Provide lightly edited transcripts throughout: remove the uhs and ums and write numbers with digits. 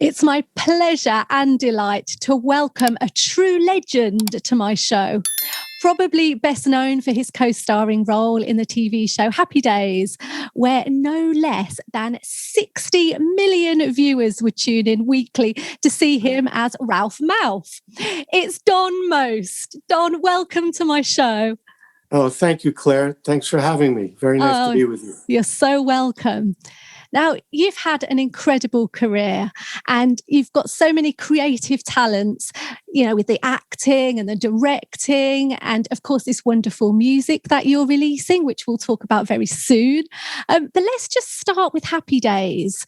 It's my pleasure and delight to welcome a true legend to my show. Probably best known for his co-starring role in the TV show Happy Days, where no less than 60 million viewers would tune in weekly to see him as Ralph Malph. It's Don Most. Don, welcome to my show. Oh, thank you, Claire. Thanks for having me. Very nice to be with you. You're so welcome. Now, you've had an incredible career and you've got so many creative talents, you know, with the acting and the directing and, of course, this wonderful music that you're releasing, which we'll talk about very soon. But let's just start with Happy Days.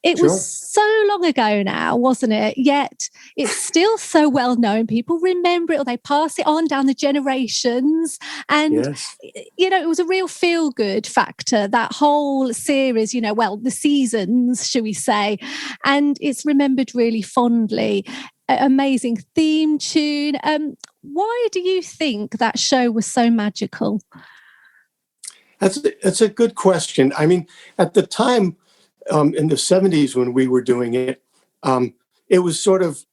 It was so long ago now, wasn't it? Yet it's still so well known. People remember it or they pass it on down the generations. And, you know, it was a real feel-good factor, that whole series, you know, well, the seasons, shall we say, and it's remembered really fondly. Amazing theme tune. Why do you think that show was so magical? That's a good question. I mean, at the time, in the 70s when we were doing it, it was sort of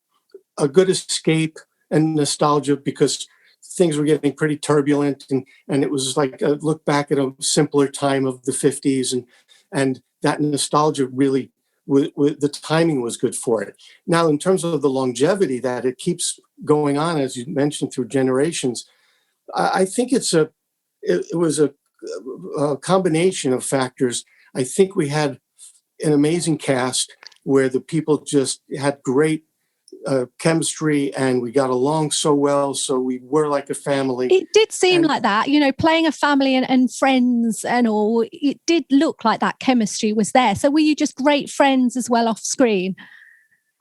a good escape and nostalgia because things were getting pretty turbulent, and it was like a look back at a simpler time of the 50s, and that nostalgia really, the timing was good for it. Now, in terms of the longevity that it keeps going on, as you mentioned, through generations, I think it was a combination of factors. I think we had an amazing cast where the people just had great chemistry and we got along so well, so we were like a family. It did seem like that, you know, playing a family and friends and all. It did look like that chemistry was there. So were you just great friends as well off screen?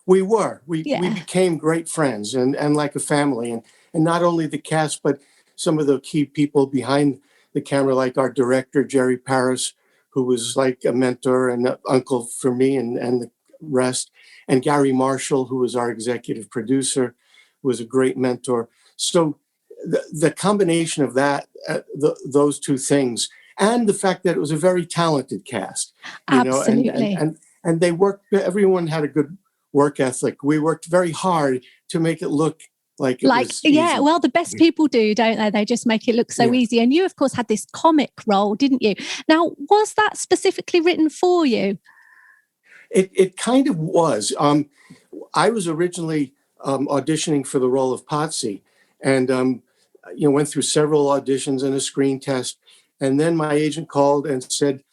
We were. We became great friends and like a family. And not only the cast, but some of the key people behind the camera, like our director, Jerry Paris, who was like a mentor and an uncle for me and the rest. And Gary Marshall, who was our executive producer, was a great mentor. So the combination of that, those two things, and the fact that it was a very talented cast, you Absolutely. know, and they worked. Everyone had a good work ethic. We worked very hard to make it look like it was easy. Yeah, well, the best people do, don't they? They just make it look so easy. And you, of course, had this comic role, didn't you? Now, was that specifically written for you? It kind of was. I was originally auditioning for the role of Potsy, and went through several auditions and a screen test. And then my agent called and said,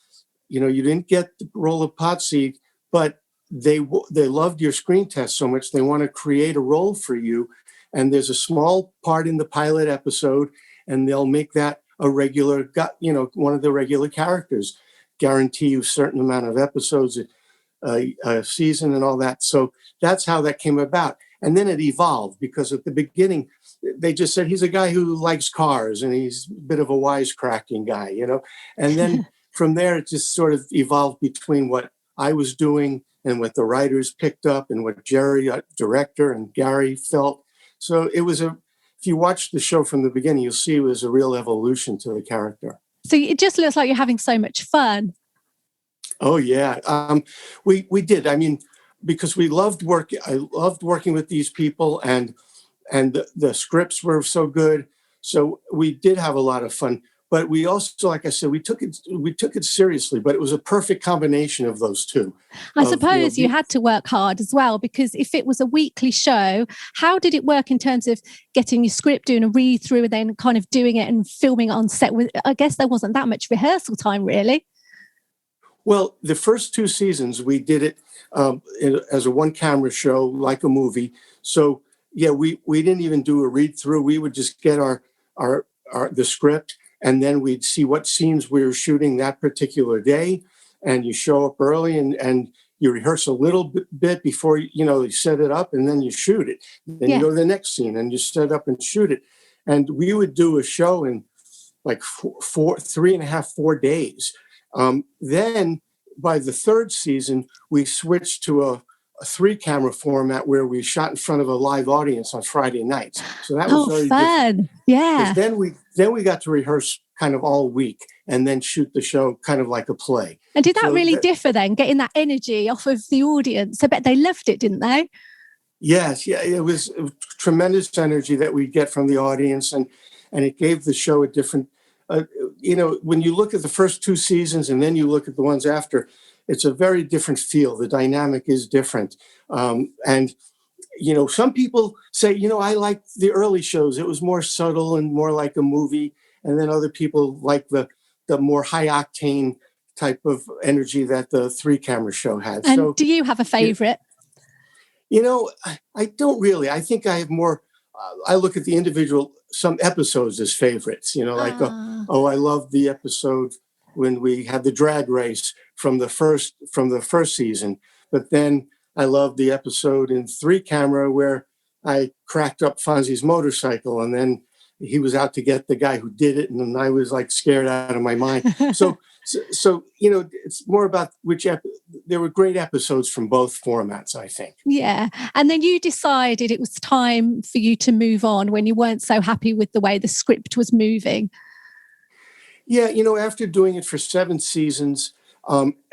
you know, you didn't get the role of Potsy, but they loved your screen test so much they want to create a role for you. And there's a small part in the pilot episode, and they'll make that a regular, one of the regular characters. Guarantee you a certain amount of episodes a season and all that. So that's how that came about. And then it evolved because at the beginning, they just said, he's a guy who likes cars and he's a bit of a wisecracking guy, you know. And then from there, it just sort of evolved between what I was doing and what the writers picked up and what Jerry, director, and Gary felt. So it was if you watch the show from the beginning, you'll see it was a real evolution to the character. So it just looks like you're having so much fun. Oh, yeah. We did. I mean, because we loved working. I loved working with these people and the scripts were so good. So we did have a lot of fun. But we also, like I said, we took it seriously, but it was a perfect combination of those two. I suppose you had to work hard as well, because if it was a weekly show, how did it work in terms of getting your script, doing a read through and then kind of doing it and filming it on set? I guess there wasn't that much rehearsal time, really. Well, the first two seasons, we did it as a one-camera show, like a movie. So, yeah, we didn't even do a read-through. We would just get the script, and then we'd see what scenes we were shooting that particular day. And you show up early, and you rehearse a little bit before, you set it up, and then you shoot it. Then you go to the next scene, and you set up and shoot it. And we would do a show in like 4 days. Then by the third season, we switched to a 3-camera format where we shot in front of a live audience on Friday nights. So that was very fun. different. Yeah. Then we got to rehearse kind of all week and then shoot the show kind of like a play. And did that really differ then, getting that energy off of the audience? I bet they loved it, didn't they? Yes, yeah, it was tremendous energy that we get from the audience, and it gave the show a different, when you look at the first 2 seasons and then you look at the ones after, it's a very different feel. The dynamic is different. And some people say, I like the early shows. It was more subtle and more like a movie. And then other people like the more high octane type of energy that the 3-camera show had. And so, do you have a favorite? I don't really. I think I have more. I look at the individual, some episodes as favorites. I love the episode when we had the drag race from the first season. But then I love the episode in 3-camera where I cracked up Fonzie's motorcycle, and then he was out to get the guy who did it, and then I was like scared out of my mind. So it's more about there were great episodes from both formats, I think. Yeah. And then you decided it was time for you to move on when you weren't so happy with the way the script was moving. Yeah, after doing it for 7 seasons,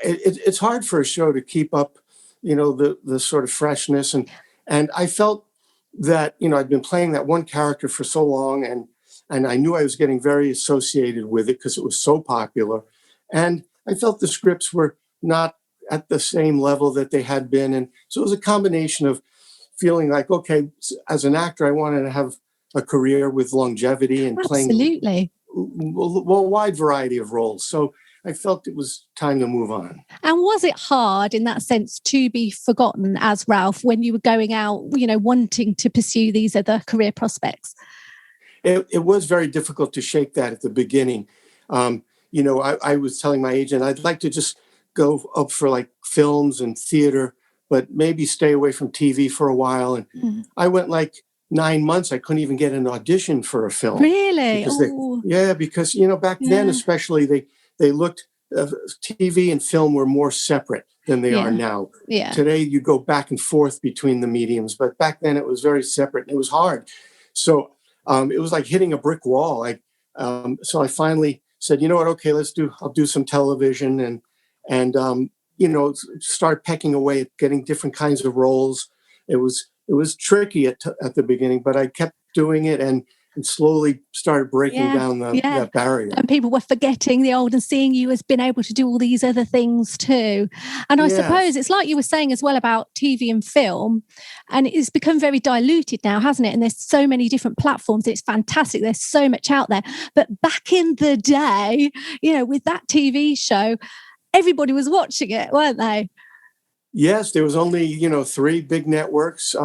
it's hard for a show to keep up, the sort of freshness. And I felt that, I'd been playing that one character for so long, and I knew I was getting very associated with it because it was so popular. And I felt the scripts were not at the same level that they had been. And so it was a combination of feeling like, okay, as an actor, I wanted to have a career with longevity and playing a wide variety of roles. So I felt it was time to move on. And was it hard in that sense to be forgotten as Ralph when you were going out, wanting to pursue these other career prospects? It was very difficult to shake that at the beginning. I was telling my agent, I'd like to just go up for like films and theater, but maybe stay away from TV for a while. And I went like 9 months. I couldn't even get an audition for a film. Really? Because back then, especially, they looked, TV and film were more separate than they are now. Yeah. Today, you go back and forth between the mediums, but back then it was very separate and it was hard. So it was like hitting a brick wall. So I finally said, you know what? Okay, I'll do some television and start pecking away at getting different kinds of roles. It was tricky at the beginning, but I kept doing it and slowly started breaking down that barrier. And people were forgetting the old and seeing you as being able to do all these other things too. And I suppose it's like you were saying as well about TV and film, and it's become very diluted now, hasn't it? And there's so many different platforms. It's fantastic. There's so much out there. But back in the day, with that TV show, everybody was watching it, weren't they? Yes, there was only, 3 big networks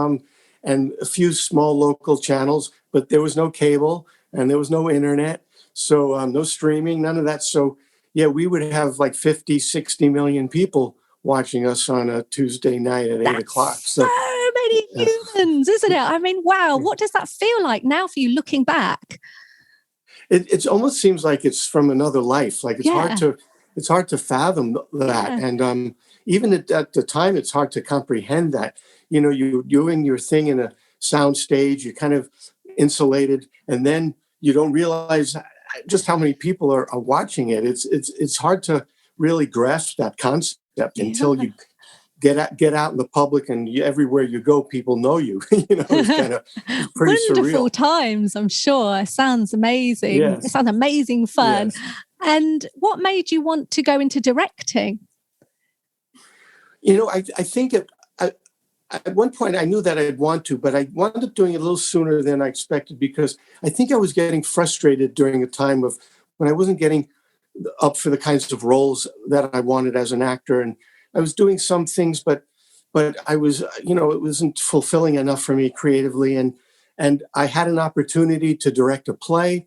and a few small local channels, but there was no cable and there was no internet. So no streaming, none of that. So we would have like 50, 60 million people watching us on a Tuesday night at 8 o'clock. So many humans, isn't it? I mean, wow. What does that feel like now for you looking back? It almost seems like it's from another life. Like it's hard to fathom that. And even at the time, it's hard to comprehend that. You're doing your thing in a sound stage, you're kind of insulated, and then you don't realize just how many people are watching it. It's hard to really grasp that concept until you get out in the public, and everywhere you go, people know you. It's kind of pretty wonderful surreal. Times, I'm sure. It sounds amazing. Yes. It sounds amazing fun. Yes. And what made you want to go into directing? I think at one point I knew that I'd want to, but I wound up doing it a little sooner than I expected because I think I was getting frustrated during a time of when I wasn't getting up for the kinds of roles that I wanted as an actor. And I was doing some things, but I was, it wasn't fulfilling enough for me creatively. And I had an opportunity to direct a play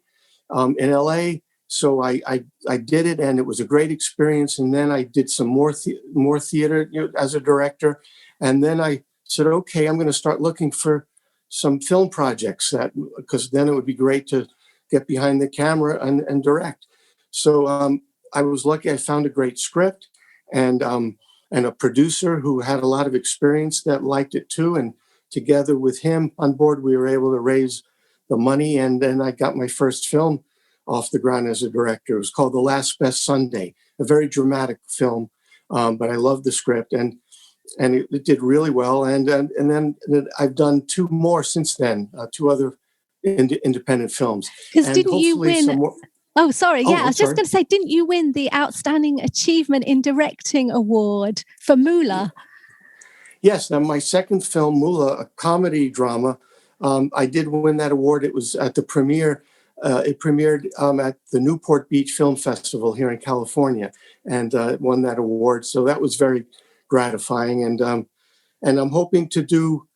in LA. So I did it, and it was a great experience. And then I did some more theater as a director. And then I said, okay, I'm going to start looking for some film projects because then it would be great to get behind the camera and direct. So I was lucky. I found a great script and a producer who had a lot of experience that liked it too. And together with him on board, we were able to raise the money. And then I got my first film off the ground as a director. It was called The Last Best Sunday, a very dramatic film, but I loved the script, and it did really well. And then I've done two more since then, two other independent films. Because And didn't you hopefully win? some more. Oh, sorry. Oh, Yeah, I was just sorry. going to say, didn't you win the Outstanding Achievement in Directing Award for Moolah? Yes, now my second film, Moolah, a comedy drama, I did win that award. It was at the premiere. It premiered at the Newport Beach Film Festival here in California, and it won that award. So that was very gratifying. And I'm hoping to do.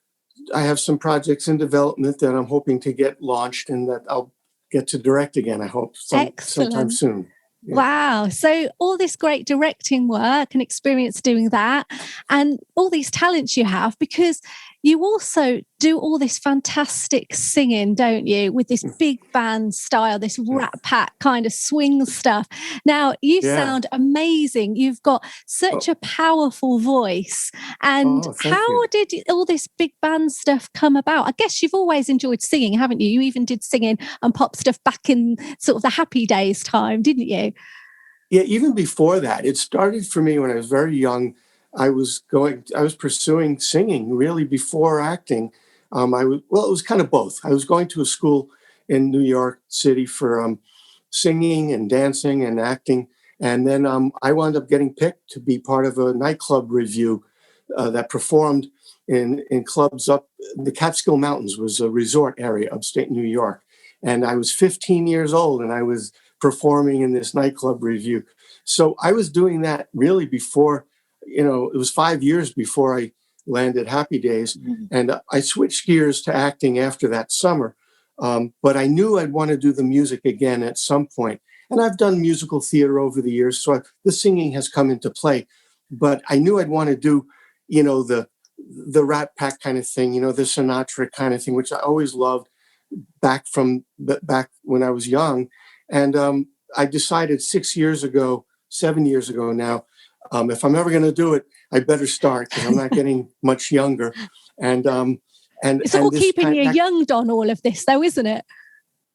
I have some projects in development that I'm hoping to get launched, and that I'll get to direct again. I hope sometime soon. Yeah. Wow. So all this great directing work and experience doing that, and all these talents you have, because you also do all this fantastic singing, don't you, with this big band style, this Rat Pack kind of swing stuff. Now, you sound amazing. You've got such a powerful voice. And how did all this big band stuff come about? I guess you've always enjoyed singing, haven't you? You even did singing and pop stuff back in sort of the Happy Days time, didn't you? Yeah, even before that, it started for me when I was very young. I was pursuing singing really before acting. It was kind of both. I was going to a school in New York City for singing and dancing and acting. And then I wound up getting picked to be part of a nightclub review that performed in clubs up the Catskill Mountains, was a resort area upstate New York. And I was 15 years old, and I was performing in this nightclub review. So I was doing that really before, it was 5 years before I landed Happy Days. Mm-hmm. And I switched gears to acting after that summer. But I knew I'd want to do the music again at some point. And I've done musical theater over the years, so the singing has come into play. But I knew I'd want to do, the Rat Pack kind of thing, the Sinatra kind of thing, which I always loved back when I was young. And I decided 7 years ago now, if I'm ever going to do it, I better start, because I'm not getting much younger. And it's all keeping you young, Don, all of this, though, isn't it?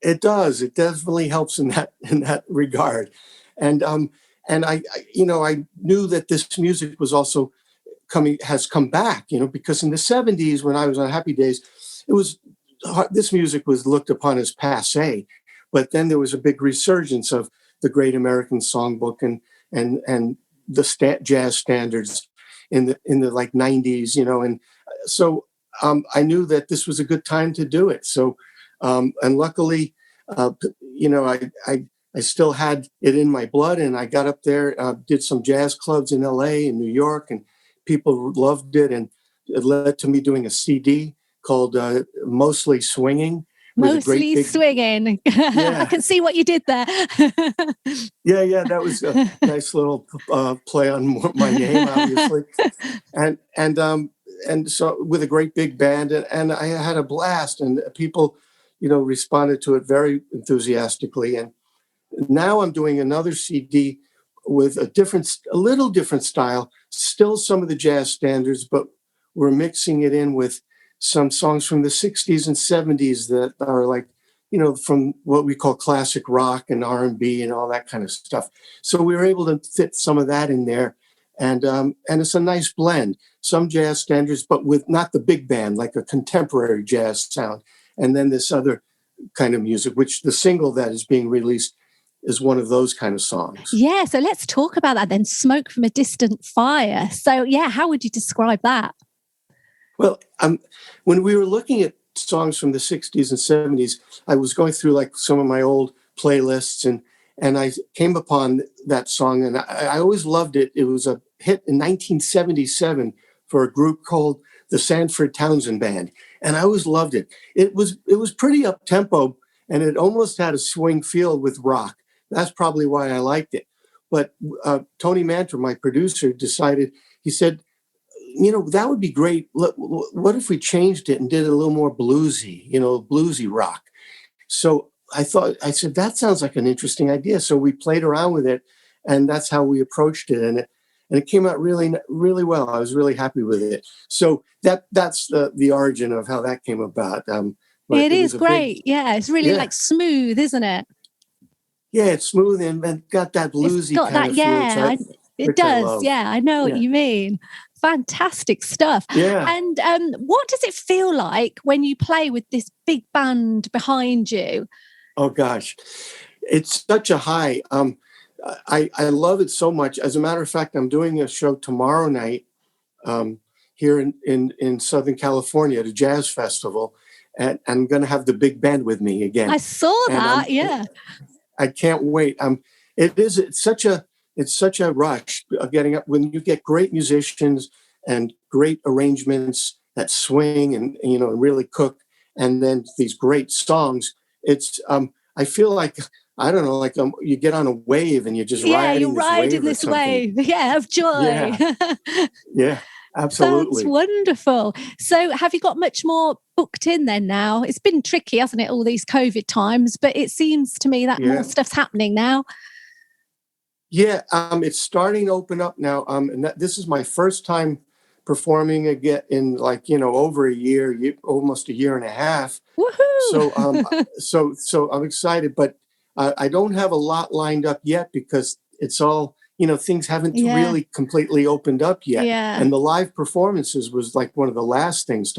It does. It definitely helps in that regard. And I knew that this music was also has come back, because in the 70s, when I was on Happy Days, this music was looked upon as passé. But then there was a big resurgence of the Great American Songbook and the jazz standards in the like 90s, and so I knew that this was a good time to do it. So and luckily, I still had it in my blood, and I got up there, did some jazz clubs in LA and New York, and people loved it, and it led to me doing a CD called Mostly Swinging. Mostly Swinging. Yeah. I can see what you did there. Yeah, that was a nice little play on my name, obviously. And so with a great big band, and I had a blast, and people, responded to it very enthusiastically. And now I'm doing another CD with a little different style, still some of the jazz standards, but we're mixing it in with some songs from the 60s and 70s that are like, from what we call classic rock and R&B and all that kind of stuff. So we were able to fit some of that in there. And it's a nice blend. Some jazz standards, but with not the big band, like a contemporary jazz sound. And then this other kind of music, which the single that is being released is one of those kind of songs. Yeah, so let's talk about that then. Smoke from a Distant Fire. So yeah, how would you describe that? Well, when we were looking at songs from the 60s and 70s, I was going through like some of my old playlists, and I came upon that song, and I always loved it. It was a hit in 1977 for a group called the Sanford Townsend Band, and I always loved it. It was pretty up-tempo, and it almost had a swing feel with rock. That's probably why I liked it. But Tony Mantra, my producer, he said, that would be great. What if we changed it and did it a little more bluesy, bluesy rock? So I said, that sounds like an interesting idea. So we played around with it, and that's how we approached it. And it came out really, really well. I was really happy with it. So that's the origin of how that came about. It is great. Yeah, it's really like smooth, isn't it? Yeah, it's smooth and got that bluesy got kind that, of feel, it which I does. love. Yeah, I know what Yeah. you mean. Fantastic stuff. Yeah. And what does it feel like when you play with this big band behind you? Oh gosh, it's such a high. I love it so much. As a matter of fact, I'm doing a show tomorrow night here in Southern California at a jazz festival, and I'm going to have the big band with me again. I saw that. Yeah. I can't wait. It's such a rush getting up when you get great musicians and great arrangements that swing and really cook, and then these great songs. It's I feel like, I don't know, like you get on a wave and you're just riding this wave. Yeah, of joy. Yeah, absolutely. That's wonderful. So have you got much more booked in then now? It's been tricky, hasn't it, all these COVID times, but it seems to me that more stuff's happening now. Yeah, it's starting to open up now. And this is my first time performing again in over a year, almost a year and a half. Woohoo! So I'm excited, but I don't have a lot lined up yet because it's all, things haven't really completely opened up yet. Yeah. And the live performances was like one of the last things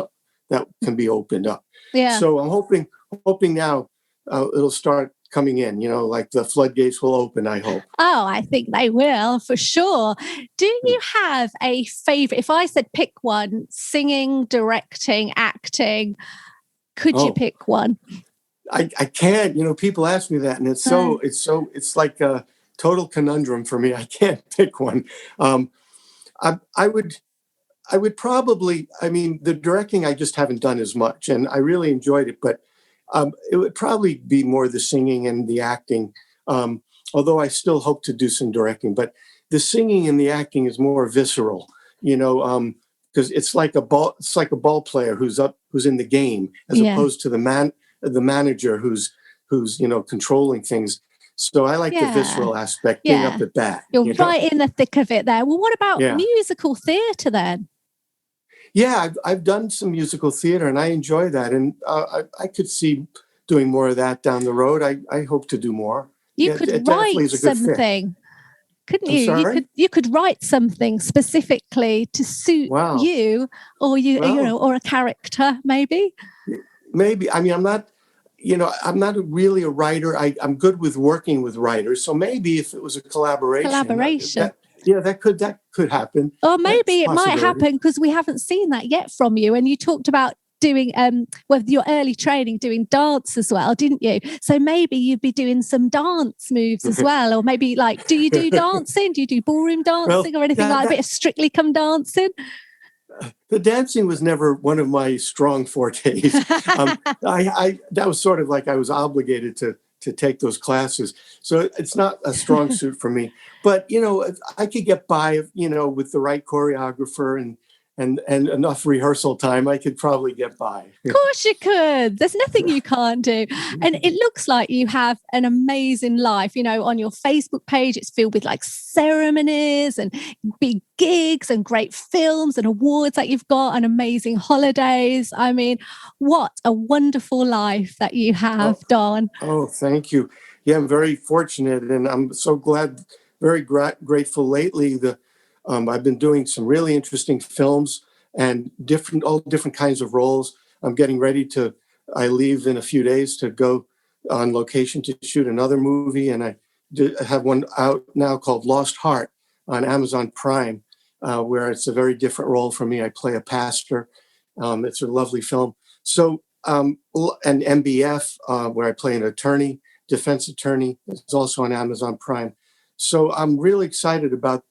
that can be opened up. Yeah. So I'm hoping now it'll start coming in, like the floodgates will open, I hope. Oh, I think they will for sure. Do you have a favorite? If I said pick one, singing, directing, acting, could you pick one? I can't, people ask me that, and it's like a total conundrum for me. I can't pick one. I would probably, the directing I just haven't done as much, and I really enjoyed it, but it would probably be more the singing and the acting, although I still hope to do some directing. But the singing and the acting is more visceral, because it's like a ball player who's in the game, as opposed to the manager who's controlling things. So I like the visceral aspect, being up at bat. You're right in the thick of it there. Well, what about musical theatre then? Yeah, I've done some musical theater and I enjoy that. And I could see doing more of that down the road. I hope to do more. You could write something, couldn't you? You could write something specifically to suit you or or a character, maybe. Maybe. I'm not really a writer. I'm good with working with writers. So maybe if it was a collaboration. That could happen. Or maybe it might happen because we haven't seen that yet from you. And you talked about doing, with your early training, doing dance as well, didn't you? So maybe you'd be doing some dance moves as well. Or maybe do you do dancing? Do you do ballroom dancing or anything like a bit of Strictly Come Dancing? The dancing was never one of my strong fortes. That was sort of like I was obligated to take those classes. So it's not a strong suit for me. But, I could get by, with the right choreographer and enough rehearsal time, I could probably get by. Of course you could. There's nothing you can't do. And it looks like you have an amazing life. On your Facebook page, it's filled with ceremonies and big gigs and great films and awards that you've got and amazing holidays. What a wonderful life that you have, Don. Oh, thank you. Yeah, I'm very fortunate and I'm so glad, very grateful lately. I've been doing some really interesting films and all different kinds of roles. I'm getting ready I leave in a few days to go on location to shoot another movie. And I have one out now called Lost Heart on Amazon Prime, where it's a very different role for me. I play a pastor. It's a lovely film. So, and MBF, where I play an attorney, defense attorney, is also on Amazon Prime. So I'm really excited about,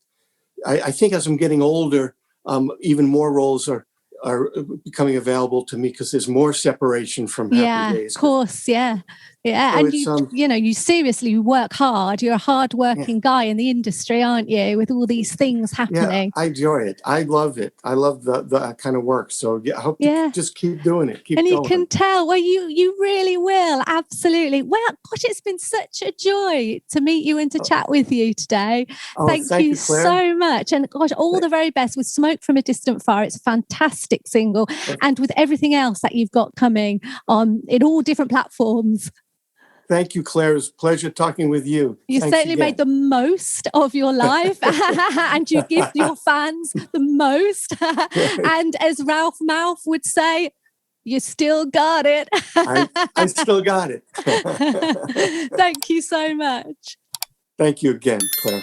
I think as I'm getting older, even more roles are becoming available to me because there's more separation from Happy Days. Of course, yeah. So and you seriously work hard. You're a hard-working guy in the industry, aren't you? With all these things happening. Yeah, I enjoy it. I love it. I love the kind of work. So I hope to just keep doing it. Keep going. You can tell. Well, you really will. Absolutely. Well, gosh, it's been such a joy to meet you and to chat with you today. Thank you, Clare, so much. And gosh, all the very best with Smoke from a Distant Fire. It's a fantastic single, and with everything else that you've got coming on in all different platforms. Thank you, Claire. It was a pleasure talking with you. You Thanks certainly again. made the most of your life and you give your fans the most. And as Ralph Malph would say, you still got it. I still got it. Thank you so much. Thank you again, Claire.